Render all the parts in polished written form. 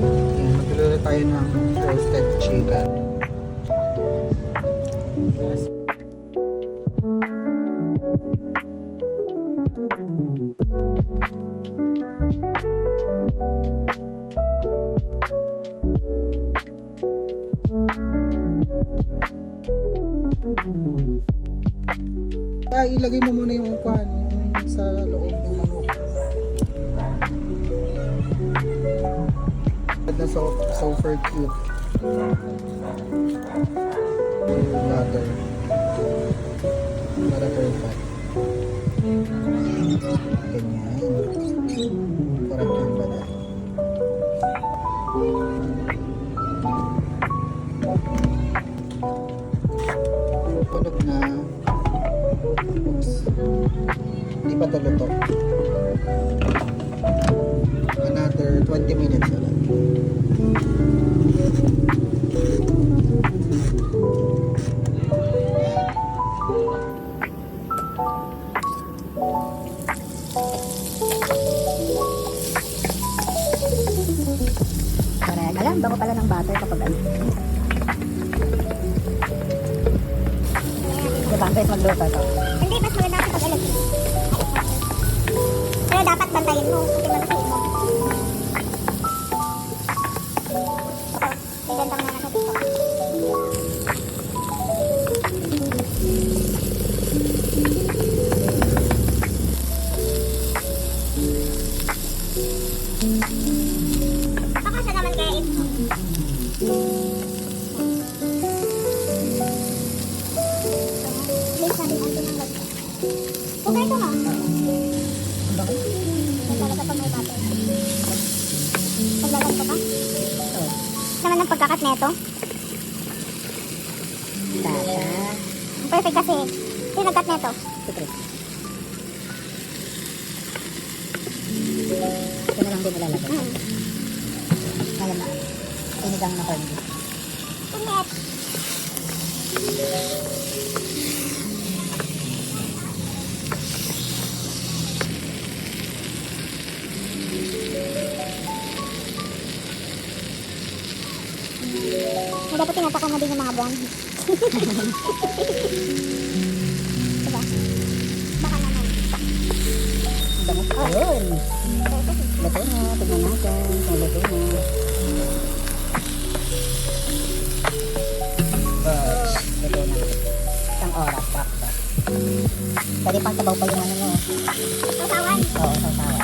Ayan, magluluto tayo ng roasted chicken. Ilagay mo muna yung upuan yung sa loob ng manok. At na sulfur cube. Butter. Para perfect. Ganyan. Para perfect. Tulog na. Oops. Hindi pa luto. Another 20 minutes ulit. Correct. Alam, bago pala ng butter kapag ano. Diba, ang guys magluto to. Hindi, mas maganda kasi pag alam. Pero dapat bantayin mo kasi malusin mo. May ganda mo na nasa dito. Pakasa naman kaya ito. Please, sabi ang tinanggap. Okay ito ma. Bakit? Talaga pag may butter. Paglalag ko pa? Ito. Naman ang pagkakat neto. Tata. Perfect kasi. Yung nagkat neto. Secret. Ito na lang din ilalagay. Ngayon na. Sinigang na corn beef. Init. Dapat tinatakam mo din yung mga buwan. Diba? Baka naman. Ang bango. Ayun. Luto na. Tignan natin. Kung luto na. Luto na. Isang oras. Sakto. Pwede pang sabaw pa yung ano nyo. Sasawan. Oo, sasawa.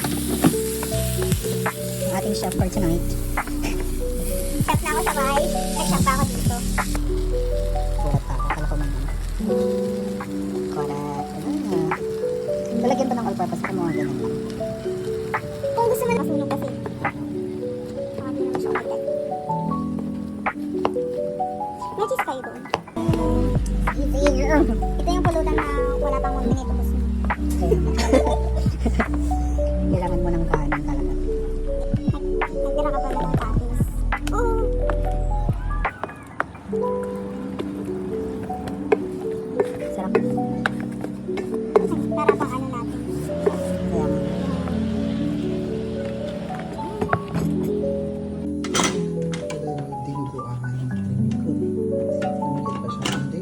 Ang ating chef for tonight. Chef na ako sa bahay. Nag-chef pa ako dito. Bulat pa ako. Akala ko man. Correct. Ano. Lalagyan pa ng all-purpose ka mo. Ganun lang. Kung gusto mo na masunog kasi. Saka din naman siya umitin. May cheese kayo doon. Ito yung pulutan na wala pang 1 minute ubos na. Kailangan mo ng kanin talaga. Nagtira ka pa ng patties. Oo. Sarap. Para pang ano natin. Kaya nga. Dinuguan. Namigay pa siya. Hindi.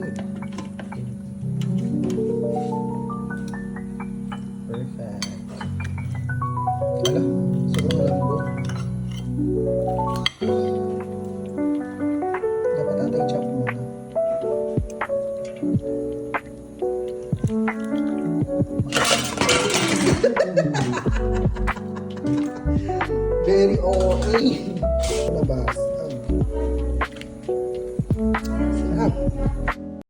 Perfect. Wala. Sobrang lambot. Dapat natin i-chop muna. Very OA. Nabasag. Sarap.